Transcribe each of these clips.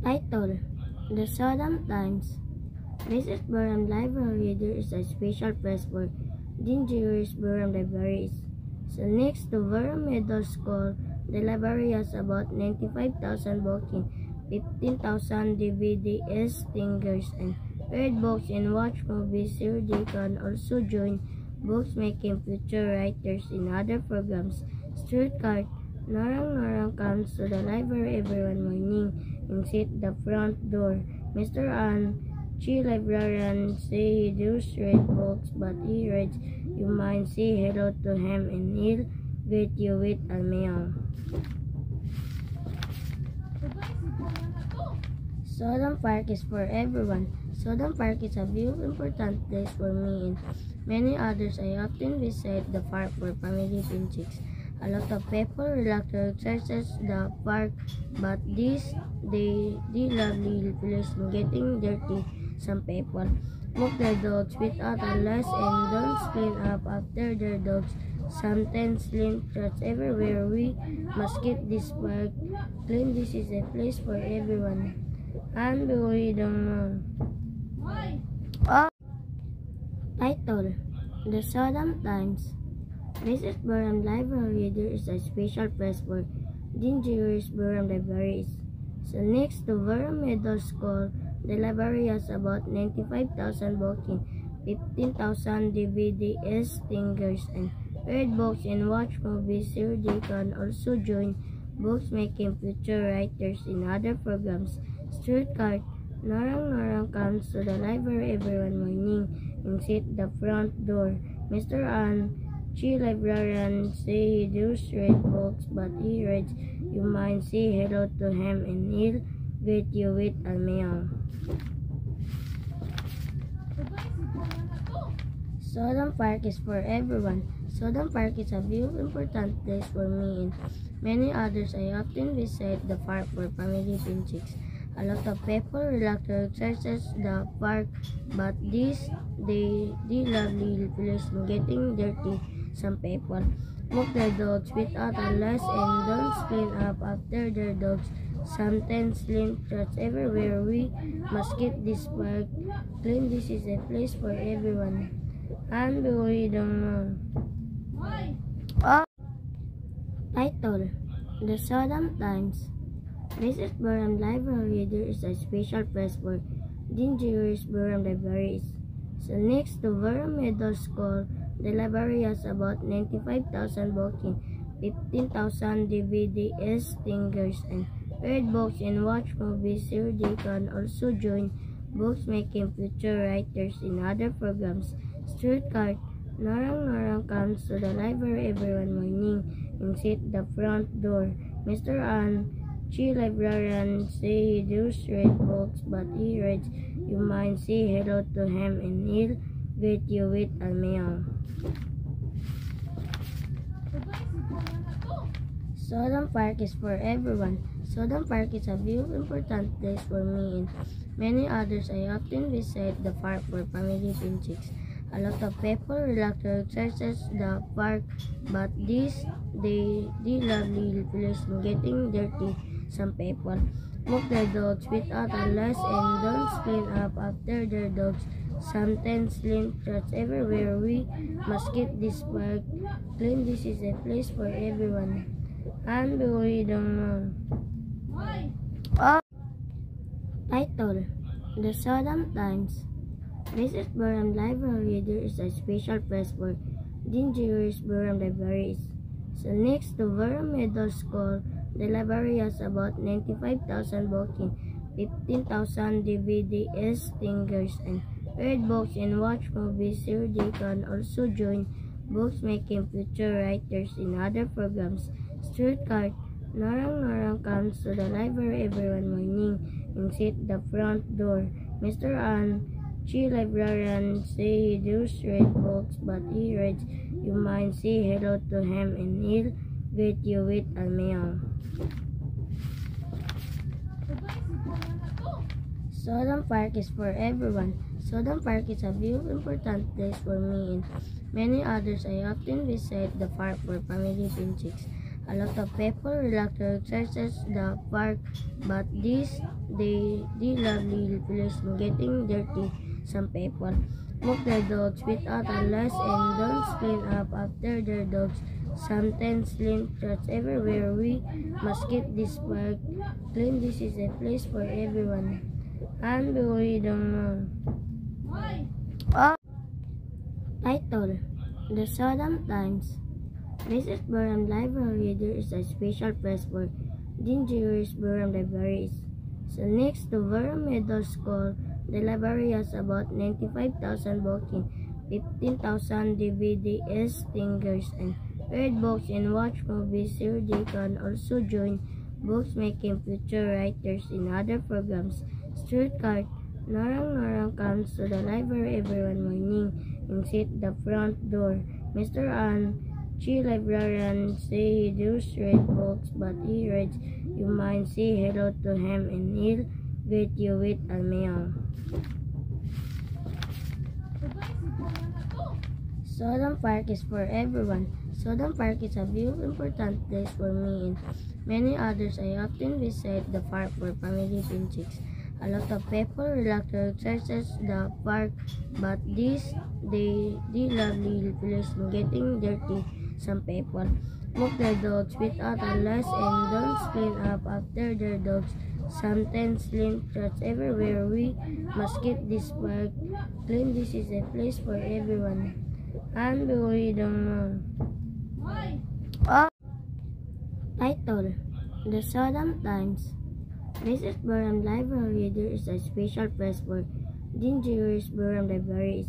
Title: The Sodom Times. Mrs. Burham Library. There is a special place for dangerous Burham libraries. So next to Burham Middle School, the library has about 95,000 books in 15,000 DVDs, stingers, and read books and watch movies. Here they can also join books making future writers in other programs. Street cart. Narang comes to the library every one morning and sit at the front door. Mr. An, Chi librarian, say he does read books, but he reads. You might say hello to him and he'll greet you with a meow. Sodom Park is for everyone. Sodom Park is a very important place for me and many others. I often visit the park for family picnics. A lot of people like to exercise the park, but they lovely place getting dirty. Some people walk their dogs without a lice and don't clean up after their dogs. Sometimes lint trots everywhere. We must keep this park clean. This is a place for everyone. And we don't know. Title: The Sodom Times. Mrs. Burham Library. There is a special place for dangerous Burham libraries. So next to Burham Middle School, the library has about 95,000 books in 15,000 DVDs, stingers, and read books and watch movies. Here they can also join books making future writers in other programs. Street cart. Narang comes to the library every one morning and sit at the front door. Mr. An, Chi librarian, say he does read books, but he reads. You might say hello to him and he'll greet you with a meow. Sodom Park is for everyone. Sodom Park is a very important place for me and many others. I often visit the park for family picnics. A lot of people like to exercise the park, but they lovely place getting dirty. Some people walk their dogs without a lice and don't clean up after their dogs. Sometimes lint trots everywhere. We must keep this park clean. This is a place for everyone. And we don't know. Title: The Sodom Times. Mrs. Burham Library. There is a special place for dangerous Burham libraries. So next to Burham Middle School, the library has about 95,000 books in 15,000 DVDs, stingers, and read books and watch movies. Here they can also join books making future writers in other programs. Street cart. Narang comes to the library every one morning and sit at the front door. Mr. An, Chi librarian, say he does read books, but he reads. You might say hello to him and he'll greet you with a meow. Sodom Park is for everyone. Sodom Park is a very important place for me and many others. I often visit the park for family picnics. A lot of people like to exercise the park, but they lovely place getting dirty. Some people walk their dogs without a lice and don't clean up after their dogs. Sometimes lint trots everywhere. We must keep this park clean. This is a place for everyone. And we don't know. Title: The Sodom Times. Mrs. Burham Library. There is a special place for dangerous Burham libraries. So next to Burham Middle School, the library has about 95,000 books in 15,000 DVDs, stingers, and read books and watch movies. Here they can also join books making future writers in other programs. Street cart. Narang comes to the library every one morning and sit at the front door. Mr. An, Chi librarian, say he does read books, but he reads. You might say hello to him and he'll greet you with a meow. Sodom Park is for everyone. Sodom Park is a very important place for me and many others. I often visit the park for family picnics. A lot of people like to exercise the park, but they love the place getting dirty. Some people walk their dogs without a lace and don't clean up after their dogs. Sometimes lint trots everywhere. We must keep this park clean. This is a place for everyone. And we don't know. Oh. Title: The Sodom Times. Mrs. Burham Library. There is a special place for dangerous Burham libraries. So next to Burham Middle School, the library has about 95,000 books and 15,000 DVDs, stingers, and read books and watch movies. Here they can also join books making future writers in other programs. Street cart. Narang comes to the library every morning and sit at the front door. Mr. An, Chi librarian, say he does read books, but he reads. You might say hello to him and he'll greet you with a meow. Sodom Park is for everyone. Sodom Park is a very important place for me and many others. I often visit the park for family picnics. A lot of people like to exercise the park, but they love the place getting dirty. Some people walk their dogs without a lace and don't clean up after their dogs. Sometimes lint trots everywhere. We must keep this park clean. This is a place for everyone. And we don't know. Oh. Title: The Sodom Times. Mrs. Burham Library. There is a special place for dangerous Burham libraries.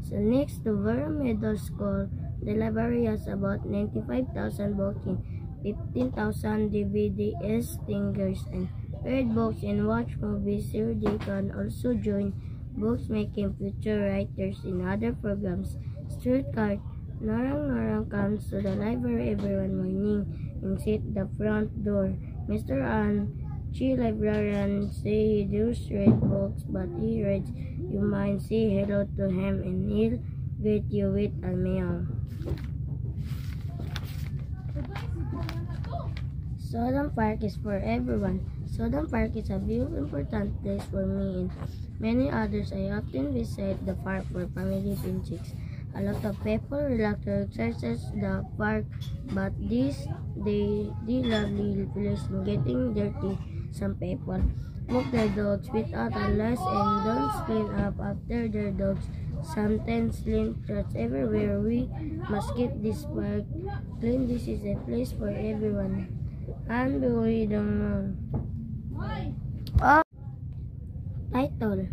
So next to Burham Middle School, the library has about 95,000 books and 15,000 DVDs, stingers, and read books and watch movies. Here they can also join books making future writers in other programs. Street cart. Narang comes to the library every morning and sit at the front door. Mr. An, Chi librarian, say he does read books, but he reads. You might say hello to him and he'll greet you with a meow. Sodom Park is for everyone. Sodom Park is a very important place for me and many others. I often visit the park for family picnics. A lot of people like to exercise the park, but they love the place getting dirty. Some people walk their dogs without a lace and don't clean up after their dogs. Sometimes lint trots everywhere. We must keep this park clean. This is a place for everyone. And we don't know. Oh. Title: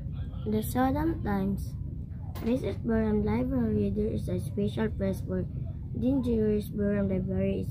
The Sodom Times. Mrs. Burham Library. There is a special place for dangerous Burham libraries.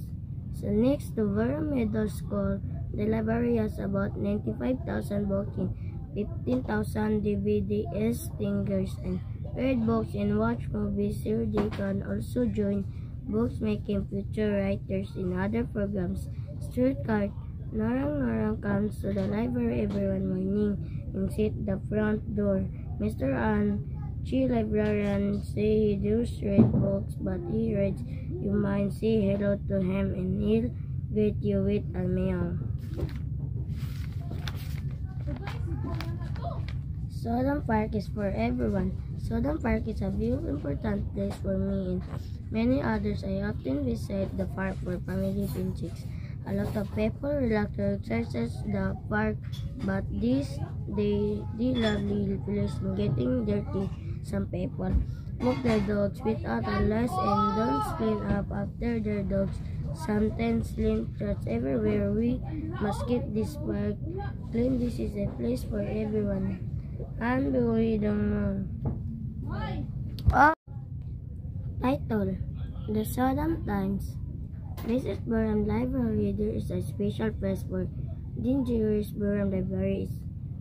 So next to Burham Middle School, the library has about 95,000 books and 15,000 DVDs, stingers, and read books and watch movies. Here they can also join books making future writers in other programs. Street cart. Narang comes to the library every morning and sit at the front door. Mr. An, Chi librarian, say he does read books, but he reads. You might say hello to him and he'll greet you with a meow. Sodom Park is for everyone. Sodom Park is a very important place for me and many others. I often visit the park for family picnics. A lot of people like to exercise the park, but they love the place getting dirty. Some people walk their dogs without a lace and don't clean up after their dogs. Sometimes lint trots everywhere. We must keep this park clean. This is a place for everyone. And we don't know. Oh. Title: The Sodom Times. Mrs. Burham Library. There is a special place for dangerous Burham libraries.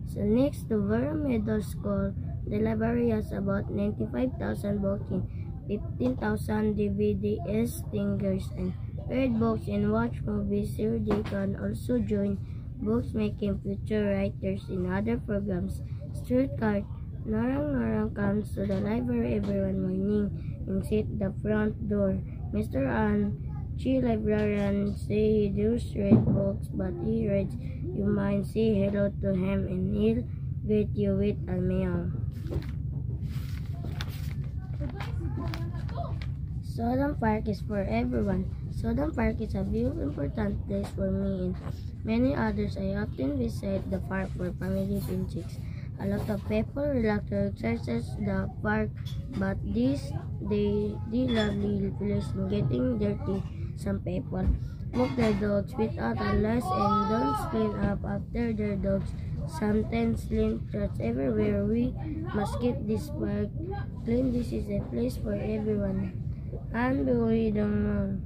So next to Burham Middle School, the library has about 95,000 books and 15,000 DVDs, stingers, and read books and watch movies. Here they can also join books making future writers in other programs. Street cart. Narang comes to the library every morning and sit at the front door. Mr. An, Chi librarian say he does read books, but he reads. You might say hello to him and he'll greet you with a meow. Sodom Park is for everyone. Sodom Park is a very important place for me and many others. I often visit the park for family picnics. A lot of people like to exercise the park, but the lovely place is getting dirty. Some people walk their dogs without a license and don't clean up after their dogs. Sometimes leave trash everywhere. We must keep this park clean. This is a place for everyone. And we don't know.